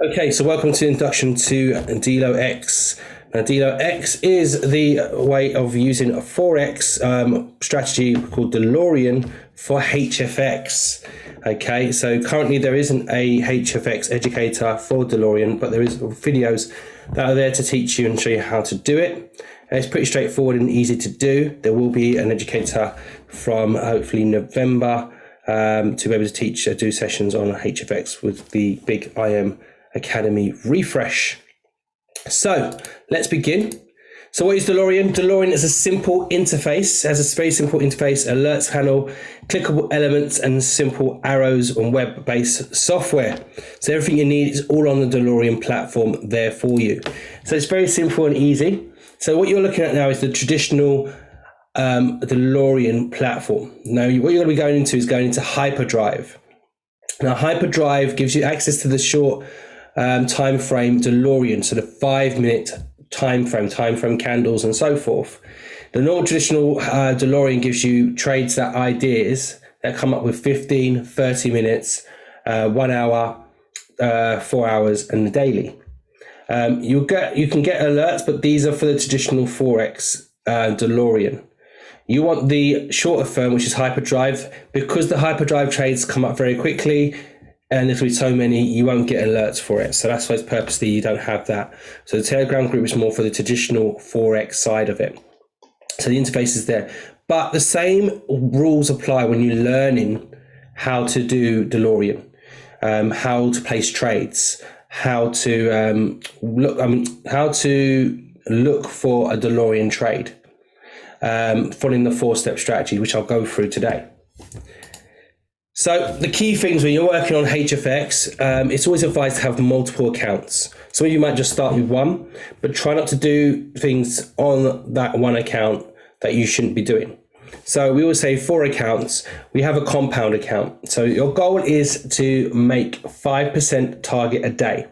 Okay, so welcome to Introduction to DeloX. Now, DeloX is the way of using a Forex strategy called Delorean for HFX. Okay, so currently there isn't a HFX educator for Delorean, but there is videos that are there to teach you and show you how to do it. And it's pretty straightforward and easy to do. There will be an educator from hopefully November to be able to teach, do sessions on HFX with the big IM Academy refresh. So let's begin. So what is Delorean? Delorean is a simple interface, has a very simple interface, alerts panel, clickable elements, and simple arrows on web-based software. So everything you need is all on the Delorean platform there for you. So it's very simple and easy. So what you're looking at now is the traditional Delorean platform. Now what you're going to be going into is going into Hyperdrive. Now Hyperdrive gives you access to the short time frame Delorean, so the 5-minute time frame candles and so forth. The normal traditional Delorean gives you trades, that ideas that come up with 15, 30 minutes, 1 hour, 4 hours, and the daily. You can get alerts, but these are for the traditional Forex Delorean. You want the shorter firm, which is Hyperdrive, because the Hyperdrive trades come up very quickly. And there's be so many, you won't get alerts for it. So that's why it's purposely you don't have that. So the Telegram group is more for the traditional Forex side of it. So the interface is there. But the same rules apply when you're learning how to do Delorean, how to place trades, how to look for a Delorean trade, following the 4-step strategy, which I'll go through today. So the key things when you're working on HFX, it's always advised to have multiple accounts. Some of you might just start with one, but try not to do things on that one account that you shouldn't be doing. So we always say 4 accounts. We have a compound account. So your goal is to make 5% target a day.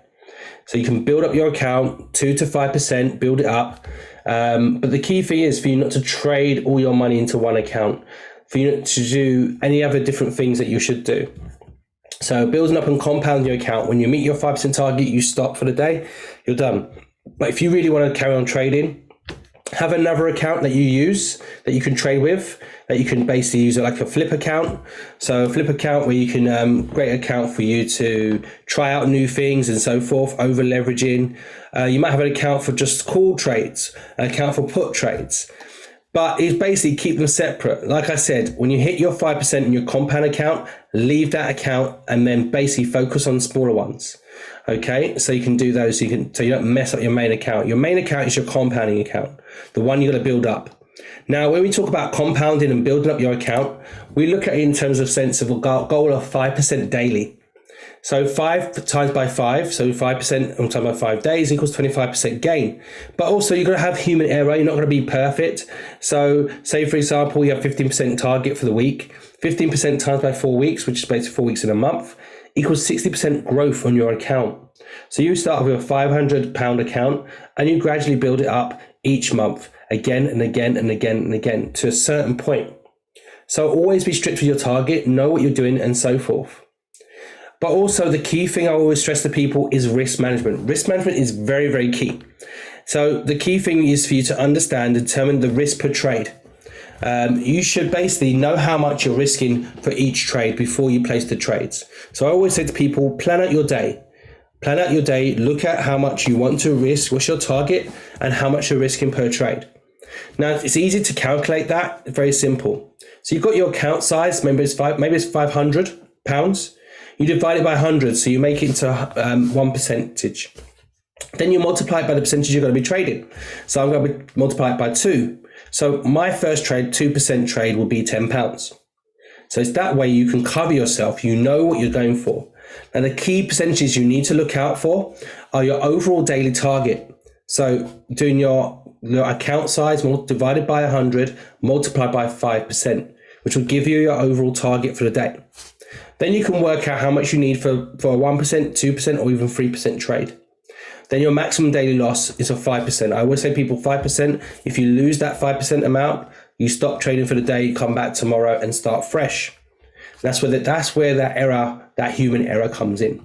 So you can build up your account 2 to 5%, build it up. But the key thing is for you not to trade all your money into one account, for you to do any other different things that you should do. So building up and compounding your account, when you meet your 5% target, you stop for the day, you're done. But if you really want to carry on trading, have another account that you use, that you can trade with, that you can basically use it like a flip account. So a flip account where you can, great account for you to try out new things and so forth, over leveraging. You might have an account for just call trades, an account for put trades. But it's basically keep them separate. Like I said, when you hit your 5% in your compound account, leave that account and then basically focus on smaller ones. Okay, so you can do those. So you don't mess up your main account. Your main account is your compounding account, the one you're going to build up. Now, when we talk about compounding and building up your account, we look at it in terms of sense of a goal of 5% daily. So 5 times by 5, so 5% on time by 5 days equals 25% gain. But also you're going to have human error. You're not going to be perfect. So say, for example, you have 15% target for the week. 15% times by 4 weeks, which is basically 4 weeks in a month, equals 60% growth on your account. So you start with a £500 account and you gradually build it up each month, again and again and again and again to a certain point. So always be strict with your target, know what you're doing and so forth. But also the key thing I always stress to people is risk management. Risk management is very, very key. So the key thing is for you to understand, determine the risk per trade. You should basically know how much you're risking for each trade before you place the trades. So I always say to people, plan out your day. Plan out your day, look at how much you want to risk, what's your target, and how much you're risking per trade. Now, it's easy to calculate that, very simple. So you've got your account size, maybe it's £500. You divide it by 100, so you make it into 1%. Then you multiply it by the percentage you're going to be trading. So I'm going to multiply it by 2. So my first trade, 2% trade, will be £10. So it's that way you can cover yourself. You know what you're going for. Now the key percentages you need to look out for are your overall daily target. So doing your account size divided by 100, multiplied by 5%, which will give you your overall target for the day. Then you can work out how much you need for a 1%, 2%, or even 3% trade. Then your maximum daily loss is of 5%. I always say people 5. If you lose that 5% amount, you stop trading for the day, you come back tomorrow and start fresh. That's where that error, that human error comes in.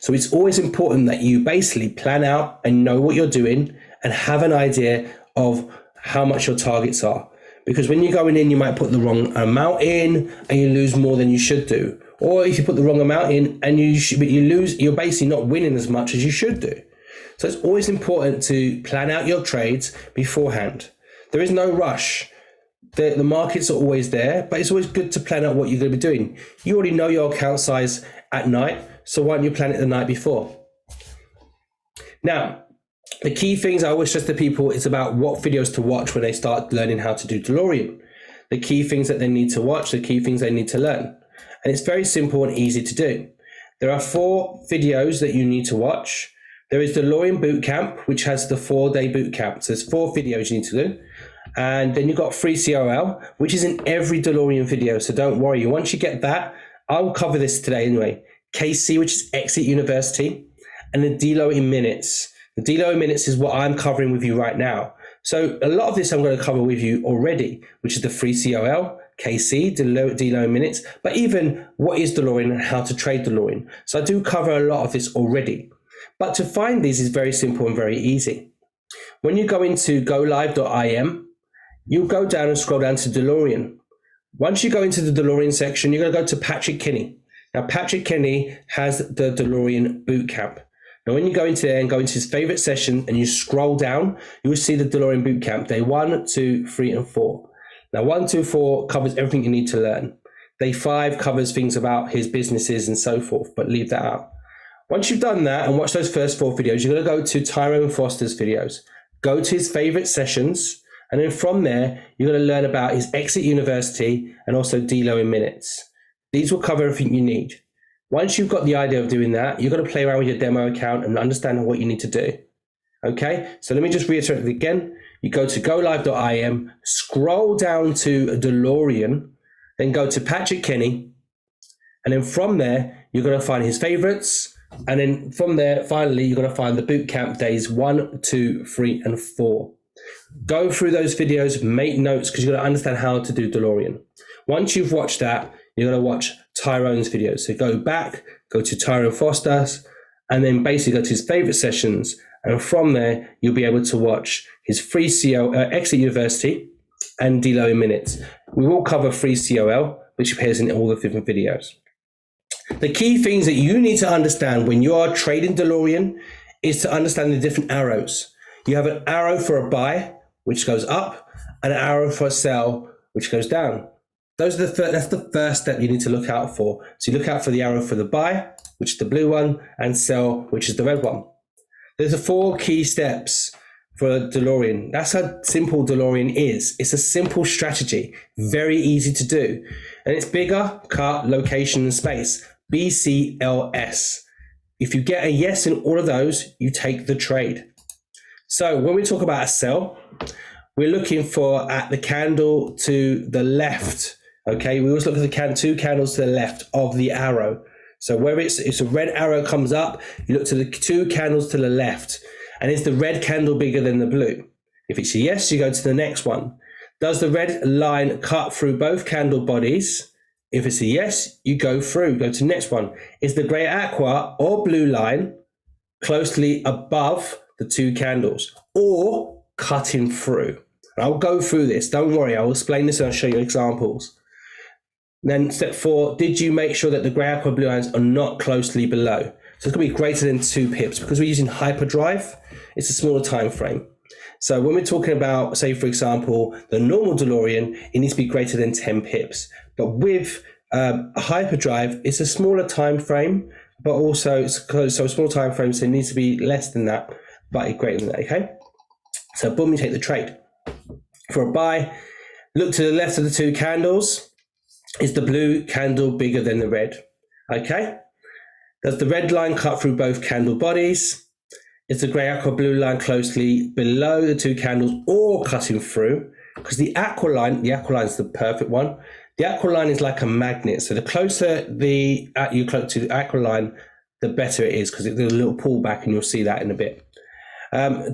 So it's always important that you basically plan out and know what you're doing and have an idea of how much your targets are. Because when you're going in, you might put the wrong amount in and you lose more than you should do. Or if you put the wrong amount in and you lose, you're basically not winning as much as you should do. So it's always important to plan out your trades beforehand. There is no rush. The markets are always there, but it's always good to plan out what you're going to be doing. You already know your account size at night, so why don't you plan it the night before? Now, the key things I always stress to people is about what videos to watch when they start learning how to do Delorean. The key things that they need to watch, the key things they need to learn. And it's very simple and easy to do. There are 4 videos that you need to watch. There is Delorean Bootcamp, which has the 4-day bootcamp. So there's 4 videos you need to do. And then you've got Free COL, which is in every Delorean video. So don't worry. Once you get that, I'll cover this today anyway. KC, which is Exit University, and the Delo in Minutes. The Delo in Minutes is what I'm covering with you right now. So a lot of this I'm going to cover with you already, which is the Free COL, KC, Delo in Minutes, but even what is Delorean and how to trade Delorean. So I do cover a lot of this already. But to find these is very simple and very easy. When you go into golive.im, you'll go down and scroll down to Delorean. Once you go into the Delorean section, you're going to go to Patrick Kinney. Now, Patrick Kinney has the Delorean Bootcamp. Now, when you go into there and go into his favorite session and you scroll down, you will see the Delorean Bootcamp, day 1, 2, 3, and 4. Now, 1, 2, 4 covers everything you need to learn. Day 5 covers things about his businesses and so forth, but leave that out. Once you've done that and watched those first 4 videos, you're going to go to Tyrone Foster's videos. Go to his favorite sessions. And then from there, you're going to learn about his Exit University and also Delo in Minutes. These will cover everything you need. Once you've got the idea of doing that, you're going to play around with your demo account and understand what you need to do. Okay, so let me just reiterate it again. You go to golive.im, scroll down to Delorean, then go to Patrick Kinney. And then from there, you're going to find his favorites. And then from there, finally, you're going to find the bootcamp days 1, 2, 3, and 4. Go through those videos, make notes, because you're going to understand how to do Delorean. Once you've watched that, you're going to watch Tyrone's videos. So go back, go to Tyrone Foster's, and then basically go to his favorite sessions. And from there, you'll be able to watch his Free COL, Exit University, and Delo in Minutes. We will cover Free COL, which appears in all the different videos. The key things that you need to understand when you are trading Delorean is to understand the different arrows. You have an arrow for a buy, which goes up, and an arrow for a sell, which goes down. That's the first step you need to look out for. So you look out for the arrow for the buy, which is the blue one, and sell, which is the red one. There's the 4 key steps for Delorean. That's how simple Delorean is. It's a simple strategy, very easy to do. And it's bigger, cut, location, and space. BCLS. If you get a yes in all of those, you take the trade. So when we talk about a sell, we're looking for at the candle to the left. Okay, we always look at the 2 candles to the left of the arrow. So where it's a red arrow comes up, you look to the 2 candles to the left. And is the red candle bigger than the blue? If it's a yes, you go to the next one. Does the red line cut through both candle bodies? If it's a yes, you go through, go to the next one. Is the gray aqua or blue line closely above the 2 candles or cutting through? I'll go through this. Don't worry. I'll explain this and I'll show you examples. Then step 4, did you make sure that the gray aqua blue lines are not closely below? So it's going to be greater than 2 pips because we're using hyperdrive. It's a smaller time frame. So when we're talking about, say, for example, the normal Delorean, it needs to be greater than 10 pips. But with a hyperdrive, it's a smaller time frame, but also so a small time frame, so it needs to be less than that, but greater than that. Okay. So boom, you take the trade. For a buy, look to the left of the 2 candles. Is the blue candle bigger than the red? Okay. Does the red line cut through both candle bodies? Is the grey aqua blue line closely below the 2 candles or cutting through? Because the aqua line is the perfect one. The aqua line is like a magnet. So the closer you close to the aqua line, the better it is because there's a little pullback and you'll see that in a bit.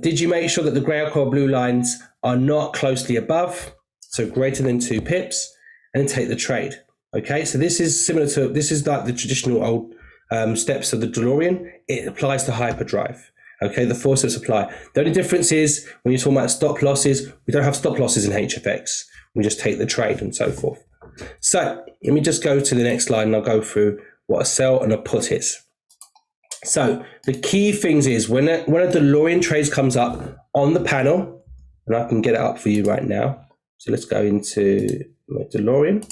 Did you make sure that the grey aqua blue lines are not closely above? So greater than 2 pips, and then take the trade. Okay, so this is like the traditional old steps of the DeLorean, it applies to hyperdrive. Okay, the 4 steps apply. The only difference is when you're talking about stop losses, we don't have stop losses in HFX. We just take the trade and so forth. So let me just go to the next slide and I'll go through what a sell and a put is. So the key things is when a DeLorean trade comes up on the panel, and I can get it up for you right now. So let's go into my DeLorean.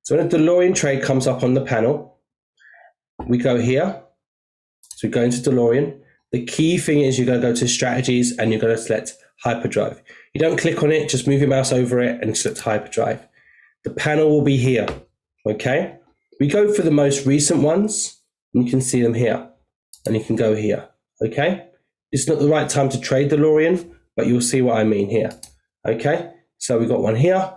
So when a DeLorean trade comes up on the panel, we go here. So we go into DeLorean. The key thing is you're going to go to strategies and you're going to select hyperdrive. You don't click on it, just move your mouse over it and select hyperdrive. The panel will be here. Okay. We go for the most recent ones and you can see them here and you can go here. Okay. It's not the right time to trade DeLorean, but you'll see what I mean here. Okay. So we got one here.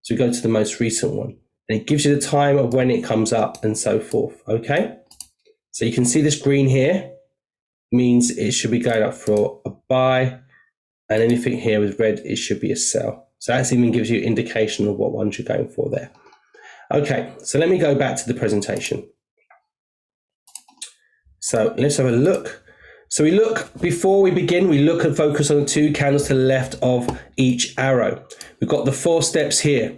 So we go to the most recent one and it gives you the time of when it comes up and so forth. Okay. So you can see this green here means it should be going up for a buy, and anything here with red, it should be a sell. So that even gives you an indication of what ones you're going for there. Okay, so let me go back to the presentation. So let's have a look. So we look, before we begin, we look and focus on the 2 candles to the left of each arrow. We've got the 4 steps here.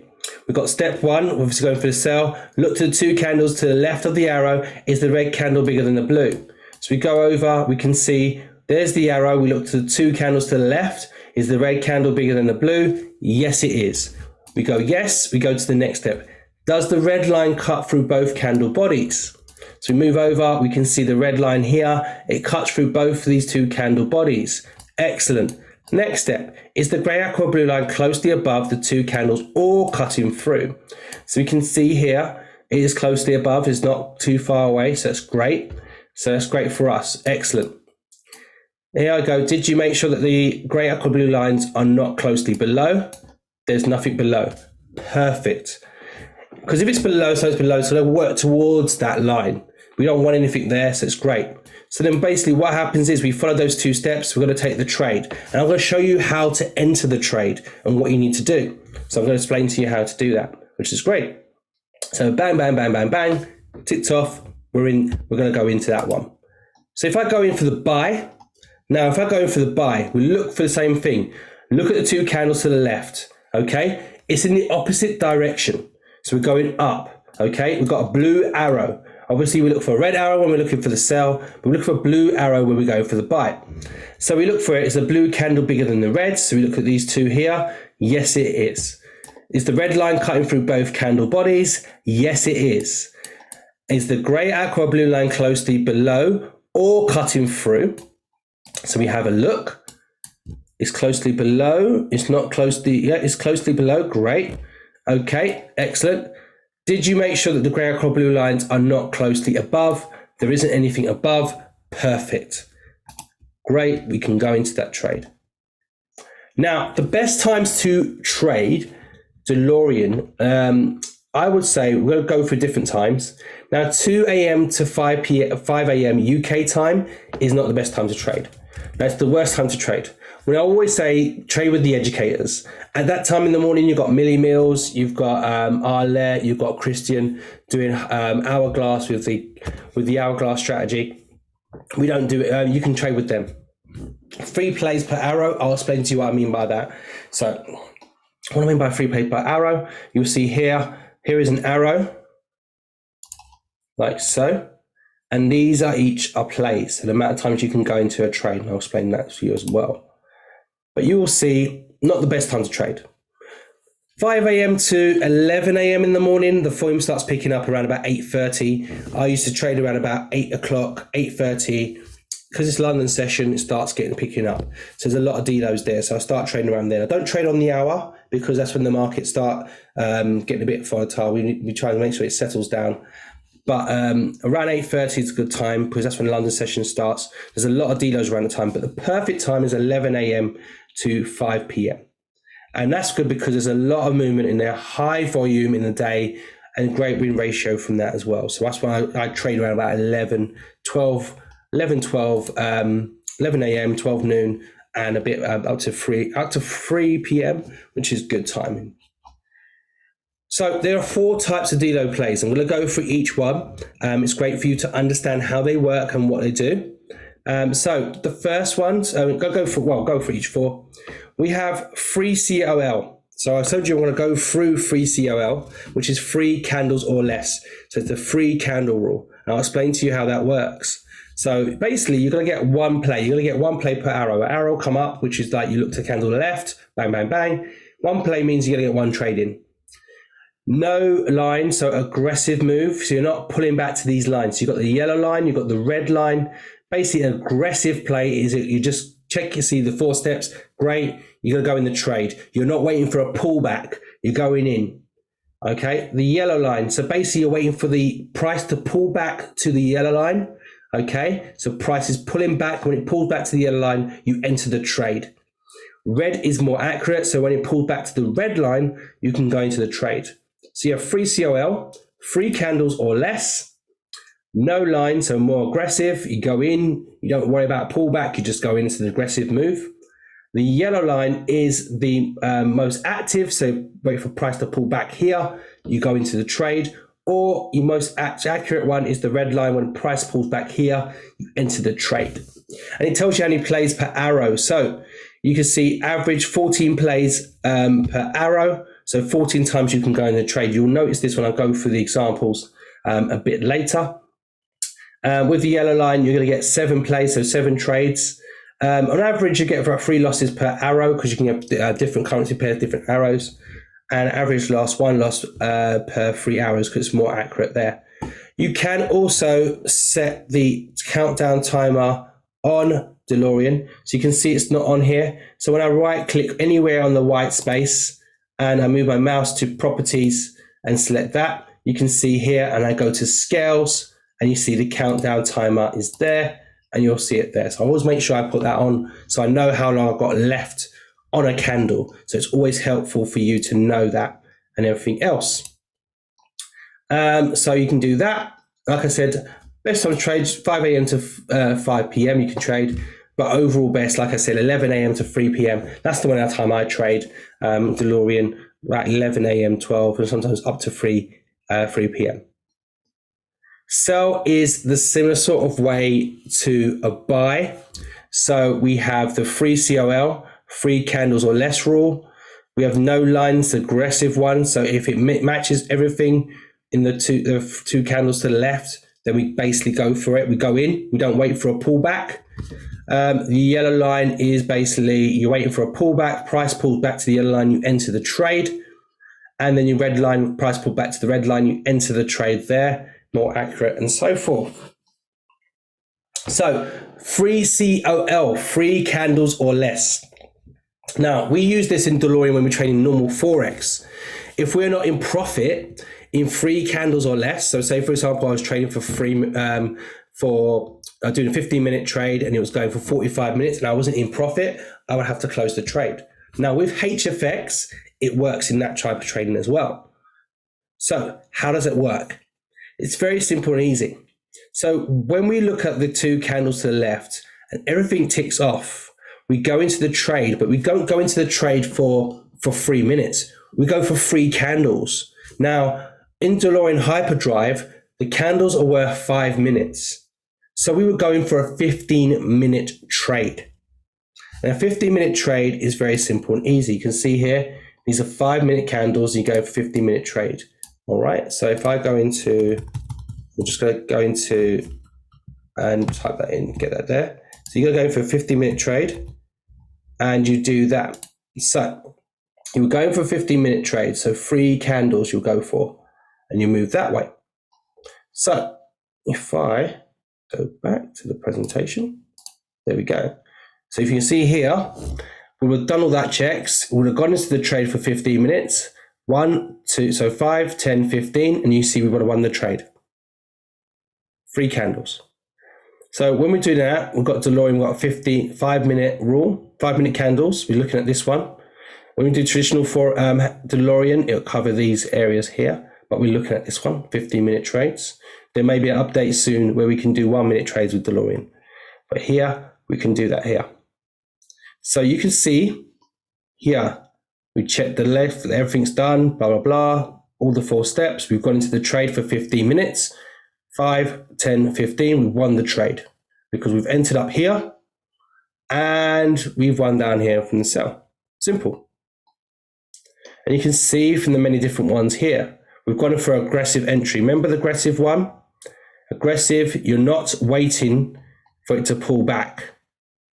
We've got step 1, obviously going for the sell. Look to the 2 candles to the left of the arrow. Is the red candle bigger than the blue? So we go over, we can see there's the arrow. We look to the 2 candles to the left. Is the red candle bigger than the blue? Yes, it is. We go yes, we go to the next step. Does the red line cut through both candle bodies? So we move over, we can see the red line here. It cuts through both of these 2 candle bodies. Excellent. Next step, is the grey aqua blue line closely above the 2 candles or cutting through? So we can see here, it is closely above, it's not too far away, so that's great. So that's great for us. Excellent. Here I go. Did you make sure that the grey aqua blue lines are not closely below? There's nothing below. Perfect. Because if it's below, so they'll work towards that line. We don't want anything there, so it's great. So then basically what happens is we follow those 2 steps. We're going to take the trade. And I'm going to show you how to enter the trade and what you need to do. So I'm going to explain to you how to do that, which is great. So bang, bang, bang, bang, bang, ticked off. We're going to go into that one. So if I go in for the buy, now if I go in for the buy, we look for the same thing. Look at the 2 candles to the left, okay? It's in the opposite direction. So we're going up, okay? We've got a blue arrow. Obviously we look for a red arrow when we're looking for the sell, but we look for a blue arrow when we go for the buy. So we look for it, is the blue candle bigger than the red? So we look at these 2 here. Yes, it is. Is the red line cutting through both candle bodies? Yes, it is. Is the grey aqua blue line closely below or cutting through? So we have a look. It's closely below. It's not closely, yeah, it's closely below. Great. Okay, excellent. Did you make sure that the grey aqua blue lines are not closely above? There isn't anything above. Perfect. Great, we can go into that trade. Now, the best times to trade DeLorean, I would say we're going to go for different times. Now, 2 a.m. to 5 a.m. UK time is not the best time to trade. That's the worst time to trade. When I always say trade with the educators. At that time in the morning, you've got Millie Mills, you've got Arlette, you've got Christian doing hourglass with the hourglass strategy. We don't do it. You can trade with them. 3 plays per arrow. I'll explain to you what I mean by that. So what I mean by 3 plays per arrow, you'll see here. Here is an arrow, like so, and these are each are plays, and the amount of times you can go into a trade, and I'll explain that to you as well. But you will see, not the best time to trade. 5 a.m. to 11 a.m. in the morning, the volume starts picking up around about 8:30. I used to trade around about 8 o'clock, 8:30. Because it's London session, it starts picking up. So there's a lot of delos there. So I start trading around there. I don't trade on the hour because that's when the markets start getting a bit volatile. We try to make sure it settles down. But around 8:30 is a good time because that's when the London session starts. There's a lot of delos around the time, but the perfect time is 11 a.m. to 5 p.m. And that's good because there's a lot of movement in there, high volume in the day, and great win ratio from that as well. So that's why I trade around about 11 a.m., 12 noon, and a bit up to 3 p.m., which is good timing. So there are 4 types of Delo plays. I'm going to go through each one. It's great for you to understand how they work and what they do. So the first one, go for each 4. We have free COL. So I told you I want to go through free COL, which is 3 candles or less. So it's the free candle rule. And I'll explain to you how that works. So basically, you're going to get 1 play. You're going to get 1 play per arrow. An arrow come up, which is like you look to the candle left, bang, bang, bang. 1 play means you're going to get 1 trade in. No line, so aggressive move. So you're not pulling back to these lines. So you've got the yellow line, you've got the red line. Basically, an aggressive play is you just check, you see the 4 steps. Great. You're going to go in the trade. You're not waiting for a pullback. You're going in. Okay. The yellow line. So basically, you're waiting for the price to pull back to the yellow line. Okay. So price is pulling back. When it pulls back to the yellow line, you enter the trade. Red is more accurate. So when it pulls back to the red line, you can go into the trade. So you have free COL, 3 candles or less. No line, so more aggressive. You go in, you don't worry about pullback, you just go into the aggressive move. The yellow line is the most active, so wait for price to pull back here, you go into the trade. Or your most accurate one is the red line. When price pulls back here, you enter the trade. And it tells you how many plays per arrow. So you can see average 14 plays per arrow. So 14 times you can go in the trade. You'll notice this when I go through the examples a bit later. With the yellow line, you're going to get 7 plays, so 7 trades. On average, you get about 3 losses per arrow because you can have different currency pairs, different arrows. And average loss, 1 loss per 3 arrows because it's more accurate there. You can also set the countdown timer on Delorean. So you can see it's not on here. So when I right click anywhere on the white space and I move my mouse to properties and select that, you can see here, and I go to scales, and you see the countdown timer is there, and you'll see it there. So I always make sure I put that on so I know how long I've got left on a candle. So it's always helpful for you to know that and everything else. So you can do that. Like I said, best time to trade 5 a.m. to 5 p.m. you can trade, but overall best, like I said, 11 a.m. to 3 p.m. That's the one time I trade Delorean, right? 11 a.m., 12, and sometimes up to 3 p.m. Sell is the similar sort of way to a buy. So we have the free COL, 3 candles or less rule. We have no lines, aggressive one. So if it matches everything in the two candles to the left, then we basically go for it. We go in, we don't wait for a pullback. The yellow line is basically you're waiting for a pullback, price pulls back to the yellow line, you enter the trade. And then your red line, price pulled back to the red line, you enter the trade there. More accurate and so forth. So free COL, 3 candles or less. Now we use this in Delorean when we're trading normal Forex. If we're not in profit in 3 candles or less, so say for example I was trading for doing a 15-minute trade and it was going for 45 minutes and I wasn't in profit, I would have to close the trade. Now with HFX, it works in that type of trading as well. So how does it work? It's very simple and easy. So when we look at the 2 candles to the left and everything ticks off, we go into the trade, but we don't go into the trade for 3 minutes. We go for 3 candles. Now, in Delorean Hyperdrive, the candles are worth 5 minutes. So we were going for a 15-minute trade. And a 15-minute trade is very simple and easy. You can see here, these are 5-minute candles. You go for 15-minute trade. All right, so if I go into, we're just going to go into and type that in, get that there. So you're going to go for a 15-minute trade and you do that. So you're going for a 15-minute trade, so 3 candles you'll go for and you move that way. So if I go back to the presentation, there we go. So if you can see here, we would have done all that checks, we would have gone into the trade for 15 minutes, 1, 2, so 5, 10, 15, and you see we would have won the trade. 3 candles. So when we do that, we've got Delorean, we've got a 5-minute rule, 5-minute candles. We're looking at this one. When we do traditional for Delorean, it'll cover these areas here, but we're looking at this one, 15-minute trades. There may be an update soon where we can do 1-minute trades with Delorean, but here we can do that here. So you can see here, we check the left, everything's done, blah, blah, blah. all the 4 steps. We've gone into the trade for 15 minutes, 5, 10, 15. We won the trade because we've entered up here and we've won down here from the sell. Simple. And you can see from the many different ones here, we've gone for aggressive entry. Remember the aggressive one? Aggressive, you're not waiting for it to pull back.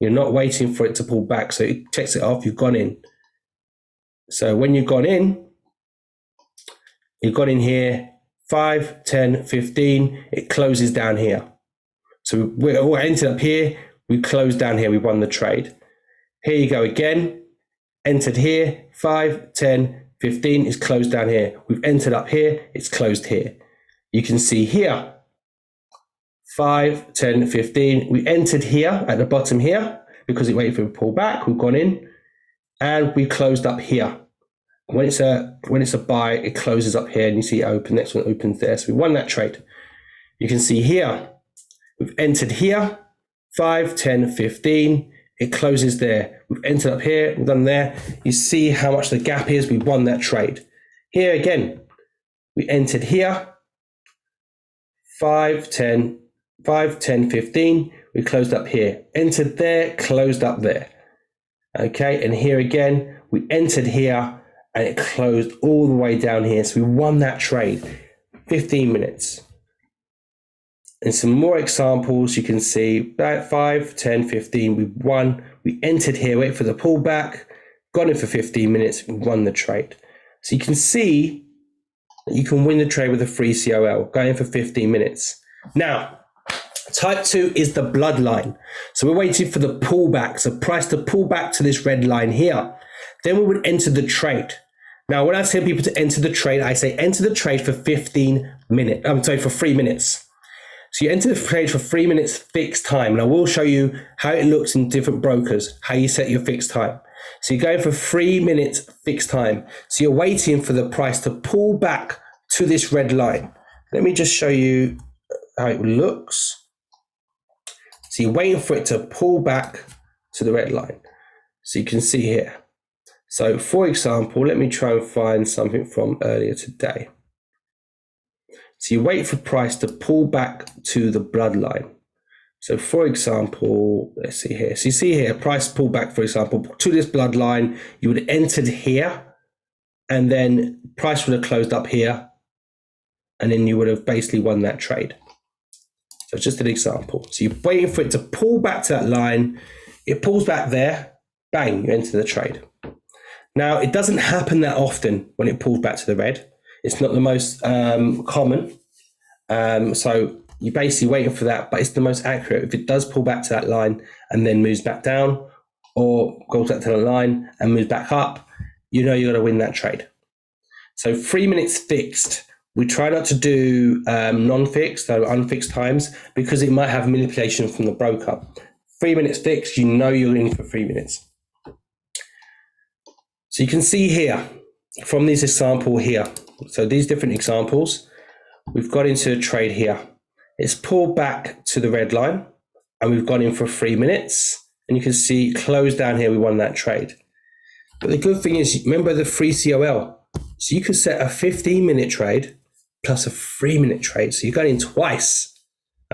You're not waiting for it to pull back. So it checks it off, you've gone in. So when you've gone in here, 5, 10, 15, it closes down here. So we entered up here, we closed down here, we won the trade. Here you go again, entered here, 5, 10, 15, it's closed down here. We've entered up here, it's closed here. You can see here, 5, 10, 15, we entered here at the bottom here because it waited for it to pull back, we've gone in and we closed up here. When it's a buy, it closes up here and you see it open, next one opens there. So we won that trade. You can see here, we've entered here, 5, 10, 15, it closes there. We've entered up here, we've done there. You see how much the gap is, we won that trade. Here again, we entered here, 5, 10, 15, we closed up here. Entered there, closed up there. Okay, and here again, we entered here, and it closed all the way down here. So we won that trade, 15 minutes. And some more examples, you can see about 5, 10, 15, we won. We entered here, wait for the pullback, got in for 15 minutes, we won the trade. So you can see that you can win the trade with a free COL, going in for 15 minutes. Now, type 2 is the bloodline. So we're waiting for the pullback, so price to pull back to this red line here. Then we would enter the trade. Now, when I tell people to enter the trade, I say enter the trade for 15 minutes. I'm sorry, for 3 minutes. So you enter the trade for 3 minutes fixed time. And I will show you how it looks in different brokers, how you set your fixed time. So you're going for 3 minutes fixed time. So you're waiting for the price to pull back to this red line. Let me just show you how it looks. So you're waiting for it to pull back to the red line. So you can see here. So for example, let me try and find something from earlier today. So you wait for price to pull back to the bloodline. So for example, let's see here. So you see here, price pull back, for example, to this bloodline, you would have entered here and then price would have closed up here. And then you would have basically won that trade. So it's just an example. So you're waiting for it to pull back to that line. It pulls back there, bang, you enter the trade. Now, it doesn't happen that often when it pulls back to the red. It's not the most common. So you're basically waiting for that, but it's the most accurate. If it does pull back to that line and then moves back down or goes back to the line and moves back up, you know you're going to win that trade. So 3 minutes fixed. We try not to do non-fixed, so unfixed times, because it might have manipulation from the broker. 3 minutes fixed, you know you're in for 3 minutes. So you can see here, from this example here, so these different examples, we've got into a trade here. It's pulled back to the red line, and we've gone in for 3 minutes, and you can see close down here, we won that trade. But the good thing is, remember the free COL. So you can set a 15-minute trade plus a 3-minute trade. So you're going in twice,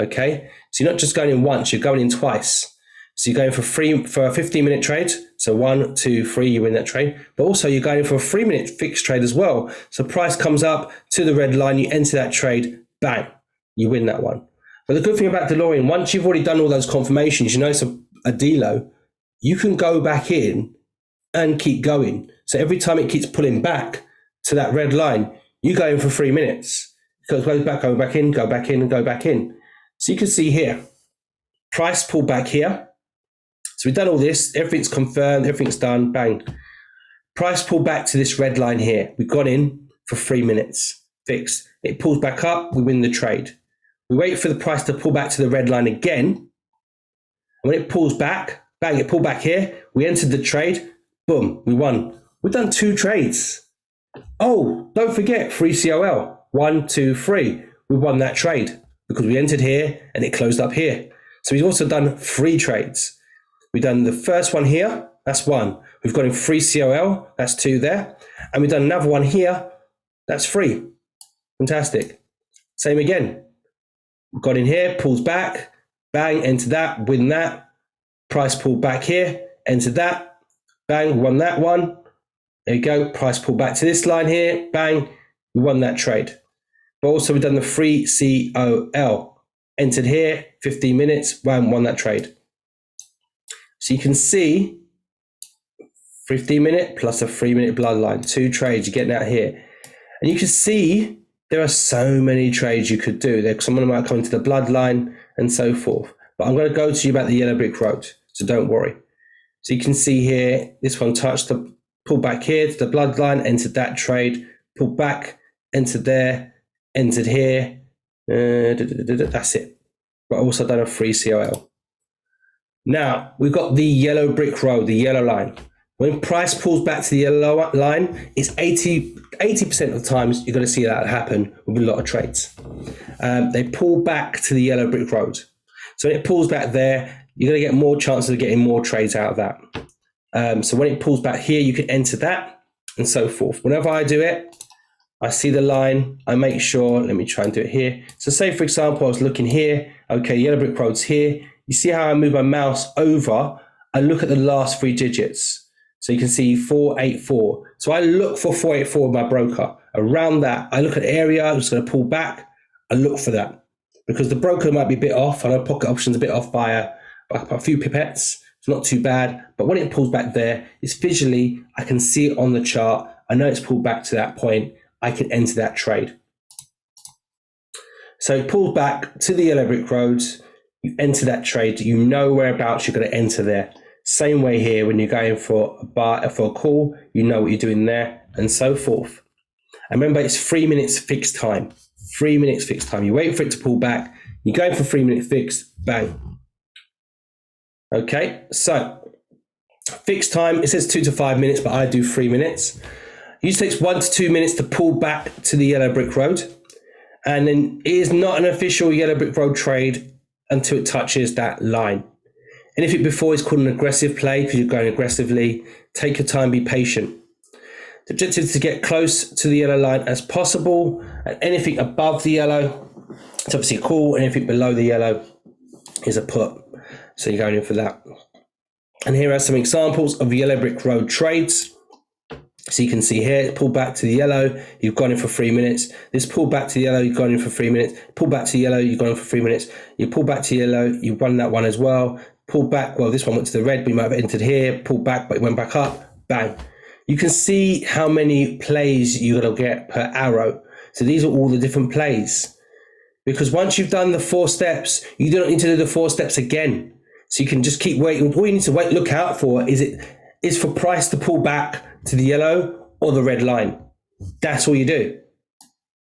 okay? So you're not just going in once, you're going in twice. So you're going for a 15-minute trade. So 1, 2, 3, you win that trade. But also you're going for a 3-minute fixed trade as well. So price comes up to the red line, you enter that trade, bang, you win that one. But the good thing about Delorean, once you've already done all those confirmations, you know it's a delo, you can go back in and keep going. So every time it keeps pulling back to that red line, you go in for 3 minutes. It goes back, go back in, go back in, and go back in. So you can see here, price pull back here. So we've done all this, everything's confirmed, everything's done, bang. Price pull back to this red line here. We've gone in for 3 minutes, fixed. It pulls back up, we win the trade. We wait for the price to pull back to the red line again. And when it pulls back, bang, it pulled back here. We entered the trade, boom, we won. We've done 2 trades. Oh, don't forget, free COL, 1, 2, 3. We won that trade because we entered here and it closed up here. So we've also done 3 trades. We've done the first one here, that's 1. We've got in free COL, that's 2 there. And we've done another one here, That's free. Fantastic. Same again. Got in here, pulls back, bang, enter that, win that. Price pull back here, enter that, bang, won that one. There you go. Price pull back to this line here, bang, we won that trade. But also we've done the free COL. Entered here, 15 minutes, bam, won that trade. So you can see 15-minute plus a 3-minute bloodline, 2 trades you're getting out here. And you can see there are so many trades you could do. Someone might come into the bloodline and so forth. But I'm going to go to you about the yellow brick road, so don't worry. So you can see here, this one touched the pull back here to the bloodline, entered that trade, pull back, entered there, entered here. That's it. But also done a free COL. Now we've got the yellow brick road, the yellow line. When price pulls back to the yellow line, it's 80% of the times you're going to see that happen with a lot of trades. They pull back to the yellow brick road. So when it pulls back there, you're going to get more chances of getting more trades out of that. So when it pulls back here, you can enter that and so forth. Whenever I do it, I see the line, I make sure, let me try and do it here. So say, for example, I was looking here, okay, yellow brick road's here. You see how I move my mouse over, I look at the last 3 digits. So you can see 484. So I look for 484 with my broker. Around that, I look at the area, I'm just going to pull back, I look for that. Because the broker might be a bit off, I know pocket options a bit off by a few pipettes. It's not too bad, but when it pulls back there, it's visually, I can see it on the chart. I know it's pulled back to that point. I can enter that trade. So it pulls back to the yellow brick roads, you enter that trade, you know whereabouts you're going to enter there. Same way here, when you're going for a call, you know what you're doing there, and so forth. And remember, it's 3 minutes fixed time. 3 minutes fixed time. You wait for it to pull back, you're going for 3 minute fixed, bang. Okay, so fixed time, it says 2 to 5 minutes, but I do 3 minutes. It usually takes 1 to 2 minutes to pull back to the yellow brick road. And then it is not an official yellow brick road trade until it touches that line. Anything before is called an aggressive play because you're going aggressively. Take your time, be patient. The objective is to get close to the yellow line as possible, and anything above the yellow, it's obviously a call, anything below the yellow is a put. So you're going in for that. And here are some examples of yellow brick road trades. So you can see here, pull back to the yellow, you've gone in for 3 minutes. This pull back to the yellow, you've gone in for 3 minutes. Pull back to the yellow, you've gone in for 3 minutes. You pull back to yellow, you've run that one as well. Pull back, well, this one went to the red, but you might have entered here. Pull back, but it went back up, bang. You can see how many plays you're gonna get per arrow. So these are all the different plays. Because once you've done the 4 steps, you don't need to do the 4 steps again. So you can just keep waiting. All you need to look out for is for price to pull back to the yellow or the red line. That's all you do.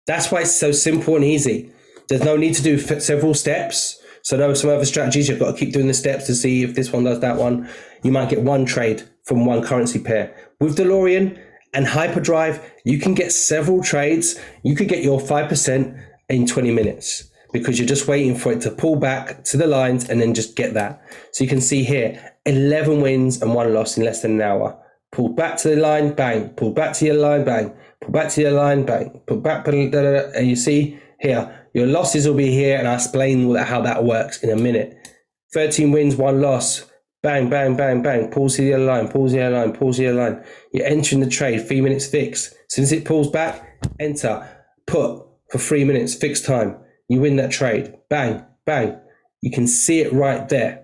That's why it's so simple and easy. There's no need to do several steps. So there are some other strategies. You've got to keep doing the steps to see if this one does that one. You might get one trade from one currency pair. With Delorean and Hyperdrive, you can get several trades. You could get your 5% in 20 minutes because you're just waiting for it to pull back to the lines and then just get that. So you can see here, 11 wins and 1 loss in less than an hour. Pulled back to the line, bang. Pulled back to your line, bang. Pull back to your line, bang. Pull back, and you see here, your losses will be here, and I'll explain how that works in a minute. 13 wins, 1 loss. Bang, bang, bang, bang. Pulls to the other line, pulls to the other line, pulls to the other line. You're entering the trade, 3 minutes fixed. Since it pulls back, enter. Put for 3 minutes, fixed time. You win that trade. Bang, bang. You can see it right there.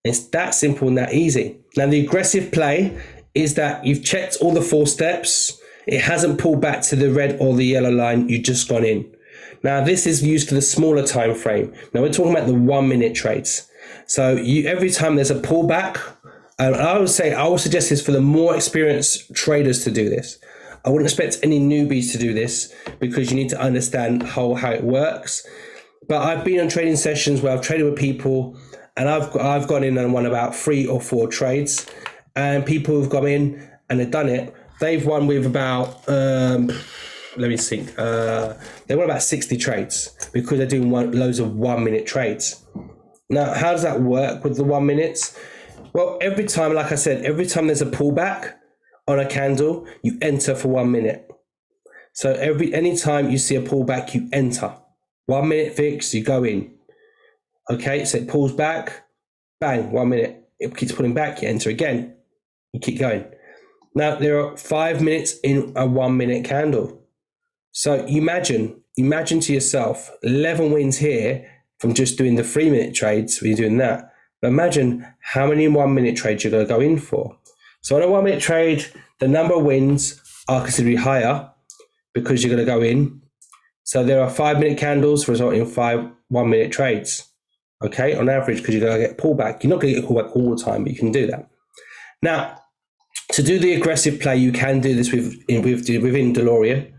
It's that simple and that easy. Now, the aggressive play is that you've checked all the 4 steps. It hasn't pulled back to the red or the yellow line. You've just gone in. Now, this is used for the smaller time frame. Now, we're talking about the 1 minute trades. So every time there's a pullback, I would suggest this for the more experienced traders to do this. I wouldn't expect any newbies to do this because you need to understand how it works. But I've been on trading sessions where I've traded with people and I've gone in and won about 3 or 4 trades, and people who've gone in and they've done it, they've won with about, let me think, they won about 60 trades because they're doing loads of 1 minute trades. Now, how does that work with the 1 minutes? Well, every time, like I said, every time there's a pullback on a candle, you enter for 1 minute. So anytime you see a pullback, you enter. 1 minute fix, you go in. Okay, so it pulls back, bang, 1 minute. It keeps pulling back, you enter again. You keep going. Now, there are 5 minutes in a 1 minute candle. So imagine to yourself, 11 wins here from just doing the 3 minute trades when you're doing that. But imagine how many 1 minute trades you're going to go in for. So on a 1 minute trade, the number of wins are considerably higher because you're going to go in. So there are 5 minute candles resulting in 5 1 minute trades. Okay, on average, because you're going to get pullback. You're not going to get pullback all the time, but you can do that. Now, to do the aggressive play, you can do this within Delorean.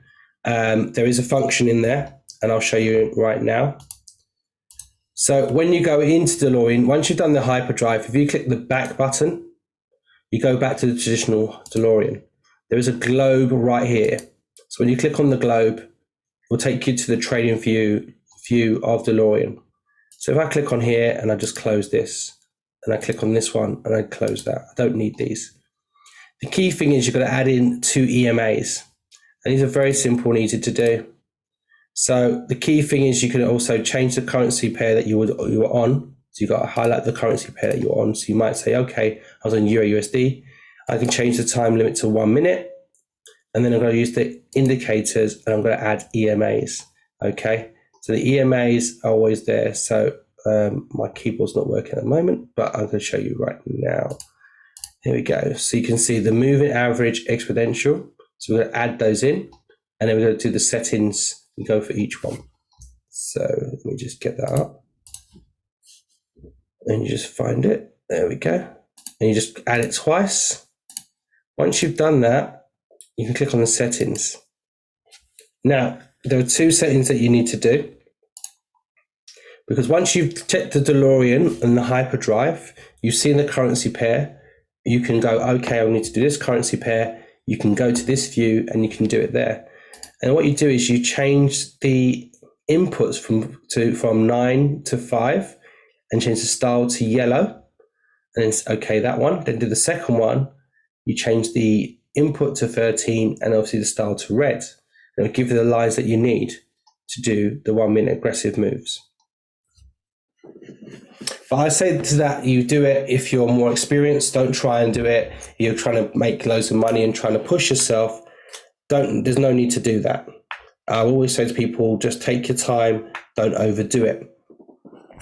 There is a function in there, and I'll show you right now. So when you go into Delorean, once you've done the hyperdrive, if you click the back button, you go back to the traditional Delorean. There is a globe right here. So when you click on the globe, it will take you to the trading view of Delorean. So if I click on here and I just close this, and I click on this one and I close that, I don't need these. The key thing is you're going to add in 2 EMAs. And these are very simple and easy to do. So the key thing is you can also change the currency pair that you were on. So you've got to highlight the currency pair that you're on. So you might say, okay, I was on Euro USD. I can change the time limit to 1 minute. And then I'm going to use the indicators and I'm going to add EMAs. Okay. So the EMAs are always there. So my keyboard's not working at the moment, but I'm going to show you right now. Here we go. So you can see the moving average exponential. So we're going to add those in, and then we're going to do the settings and go for each one. So let me just get that up. And you just find it. There we go. And you just add it twice. Once you've done that, you can click on the settings. Now, there are 2 settings that you need to do. Because once you've checked the Delorean and the hyperdrive, you've seen the currency pair, you can go, okay, I need to do this currency pair. You can go to this view and you can do it there. And what you do is you change the inputs from 9 to 5 and change the style to yellow. And it's okay, that one. Then do the second one. You change the input to 13 and obviously the style to red. And it'll give you the lines that you need to do the 1 minute aggressive moves. But I say to that, you do it if you're more experienced. Don't try and do it. You're trying to make loads of money and trying to push yourself. There's no need to do that. I always say to people, just take your time. Don't overdo it.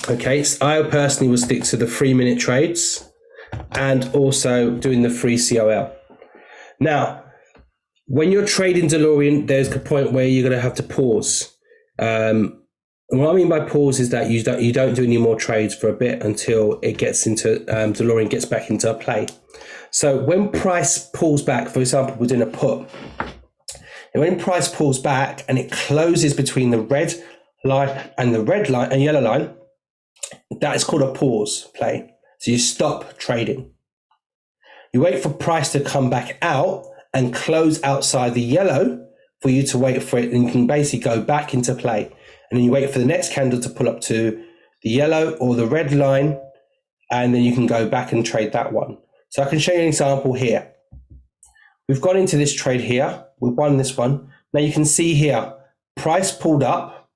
Okay, so I personally will stick to the 3 minute trades and also doing the free COL. Now, when you're trading Delorean, there's a point where you're going to have to pause. And what I mean by pause is that you don't do any more trades for a bit until it gets into Delorean gets back into play. So when price pulls back, for example, we're doing a put, and when price pulls back and it closes between the red line and the red line and yellow line, that is called a pause play. So you stop trading. You wait for price to come back out and close outside the yellow for you to wait for it, and you can basically go back into play. And then you wait for the next candle to pull up to the yellow or the red line, and then you can go back and trade that one. So I can show you an example here. We've gone into this trade here. We've won this one. Now you can see here, price pulled up.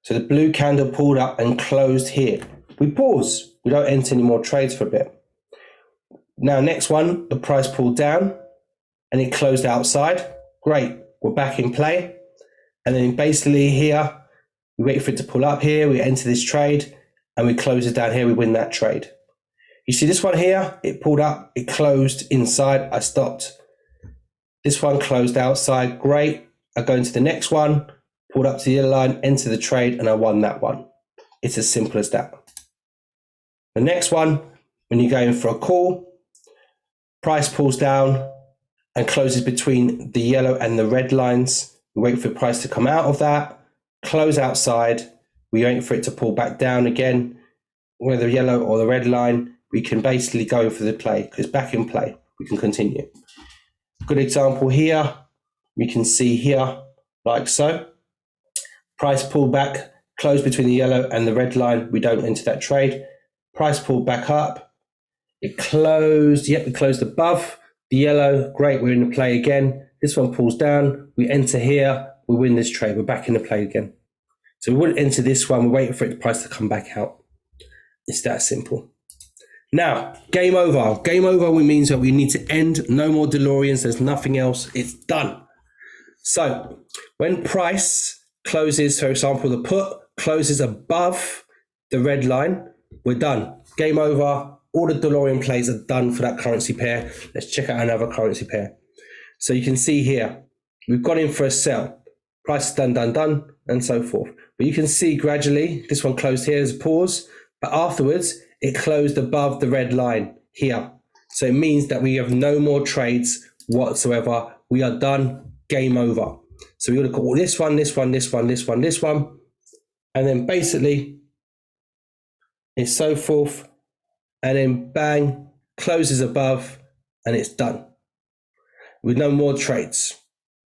So the blue candle pulled up and closed here. We pause. We don't enter any more trades for a bit. Now next one, the price pulled down and it closed outside. Great. We're back in play. And then basically here, we wait for it to pull up here, we enter this trade, and we close it down here, we win that trade. You see this one here, it pulled up, it closed inside, I stopped. This one closed outside, great. I go into the next one, pulled up to the yellow line, enter the trade, and I won that one. It's as simple as that. The next one, when you're going for a call, price pulls down and closes between the yellow and the red lines. We wait for the price to come out of that, close outside. We wait for it to pull back down again, whether the yellow or the red line. We can basically go for the play because it's back in play. We can continue. Good example here. We can see here, like so. Price pulled back, close between the yellow and the red line. We don't enter that trade. Price pulled back up. It closed. Yep, it closed above the yellow. Great, we're in the play again. This one pulls down, we enter here, we win this trade, we're back in the play again. So we wouldn't enter this one, we're waiting for the price to come back out. It's that simple. Now, game over. Game over means that we need to end, no more DeLoreans, there's nothing else, it's done. So when price closes, for example, the put closes above the red line, we're done. Game over, all the DeLorean plays are done for that currency pair. Let's check out another currency pair. So you can see here, we've gone in for a sell. Price is done, and so forth. But you can see gradually, this one closed here as a pause, but afterwards, it closed above the red line here. So it means that we have no more trades whatsoever. We are done, game over. So we're gonna call this one, this one, this one, this one, this one, and then basically, it's so forth, and then bang, closes above, and it's done. With no more trades,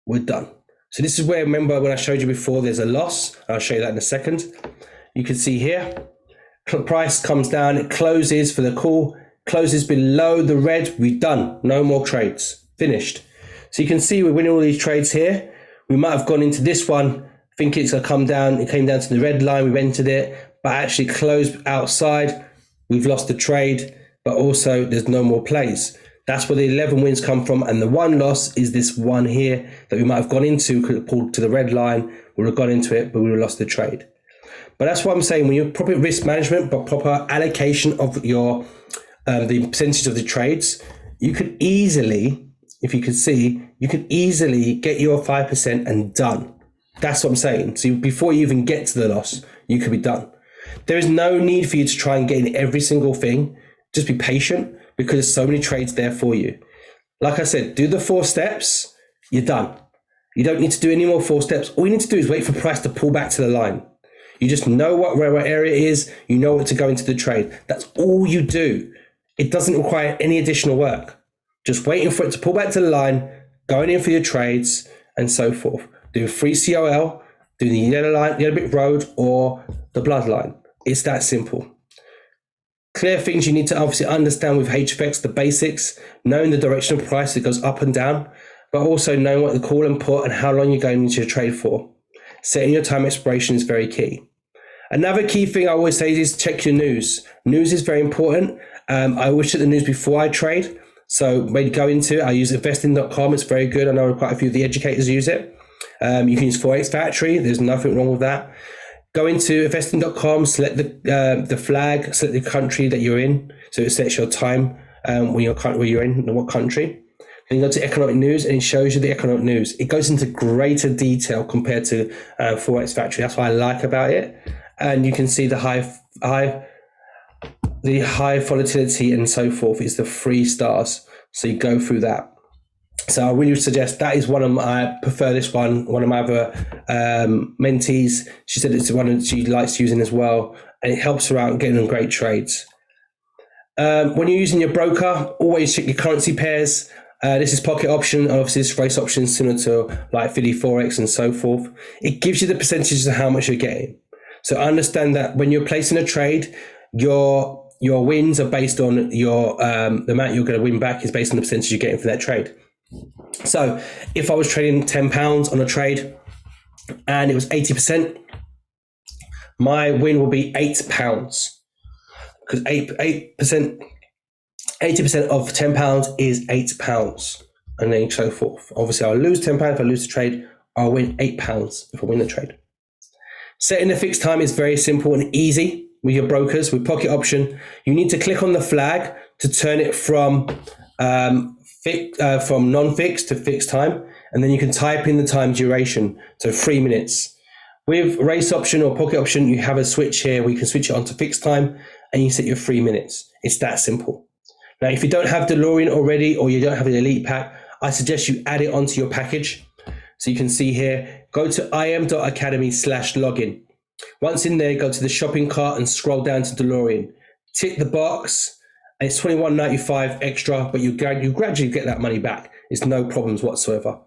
we're done. So this is where, remember when I showed you before, there's a loss. I'll show you that in a second. You can see here, price comes down, it closes for the call, closes below the red, we're done. No more trades, finished. So you can see we're winning all these trades here. We might have gone into this one, think it's gonna come down, it came down to the red line, we've entered it, but actually closed outside, we've lost the trade, but also there's no more plays. That's where the 11 wins come from, and the one loss is this one here that we might have gone into, could have pulled to the red line, we would have gone into it, but we would have lost the trade. But that's what I'm saying, when you're proper risk management, but proper allocation of your the percentage of the trades, you could easily, if you could see, you could easily get your 5% and done. That's what I'm saying. So before you even get to the loss, you could be done. There is no need for you to try and get in every single thing. Just be patient, because there's so many trades there for you. Like I said, do the 4 steps, you're done. You don't need to do any more 4 steps. All you need to do is wait for price to pull back to the line. You just know where area it is, you know what to go into the trade. That's all you do. It doesn't require any additional work. Just waiting for it to pull back to the line, going in for your trades, and so forth. Do free COL, do the yellow brick road, or the bloodline. It's that simple. Clear things you need to obviously understand with HFX, the basics, knowing the direction of price that goes up and down, but also knowing what the call and put and how long you're going into your trade for. Setting your time expiration is very key. Another key thing I always say is check your news. News is very important. I always check the news before I trade. So when you go into it, I use investing.com. It's very good. I know quite a few of the educators use it. You can use Forex Factory. There's nothing wrong with that. Go into investing.com, select the flag, select the country that you're in. So it sets your time where you're in, what country. Then you go to economic news, and it shows you the economic news. It goes into greater detail compared to Forex Factory. That's what I like about it. And you can see the high volatility and so forth is the 3 stars. So you go through that. So I really suggest that is I prefer this one. One of my other mentees, she said it's one that she likes using as well, and it helps her out getting on great trades. When you're using your broker, always check your currency pairs. This is pocket option, and obviously this race option is similar to like Philly Forex and so forth. It gives you the percentages of how much you're getting. So understand that when you're placing a trade, your wins are based on your the amount you're going to win back is based on the percentage you're getting for that trade. So if I was trading £10 on a trade and it was 80%, my win will be £8 because 8% 80% of £10 is £8, and then so forth. Obviously, I'll lose £10 if I lose the trade. I'll win £8 if I win the trade. Setting the fixed time is very simple and easy with your brokers. With pocket option, you need to click on the flag to turn it from non-fixed to fixed time, and then you can type in the time duration, so 3 minutes. With race option or pocket option, you have a switch here where you can switch it on to fixed time, and you set your 3 minutes. It's that simple. Now, if you don't have Delorean already, or you don't have an elite pack, I suggest you add it onto your package. So you can see here, go to im.academy/login. Once in there, go to the shopping cart and scroll down to Delorean. Tick the box, and it's $21.95 extra, but you gradually get that money back. It's no problems whatsoever.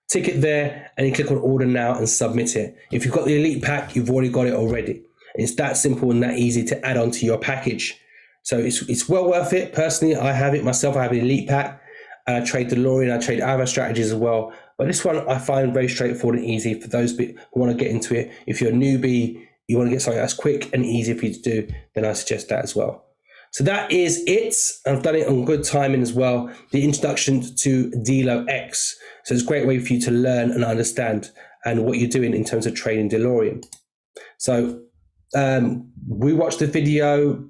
Tick it there, and you click on order now and submit it. If you've got the elite pack, you've already got it already. It's that simple and that easy to add onto your package. So it's well worth it. Personally, I have it myself. I have an elite pack. I trade Delorean. I trade other strategies as well. But this one I find very straightforward and easy for those who want to get into it. If you're a newbie, you want to get something that's quick and easy for you to do, then I suggest that as well. So that is it. I've done it on good timing as well. The introduction to DeloX. So it's a great way for you to learn and understand and what you're doing in terms of training DeLorean. So we watch the video,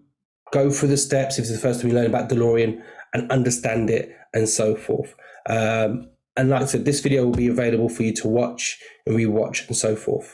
go through the steps if it's the first time you learn about DeLorean, and understand it and so forth. And like I said, this video will be available for you to watch and rewatch and so forth.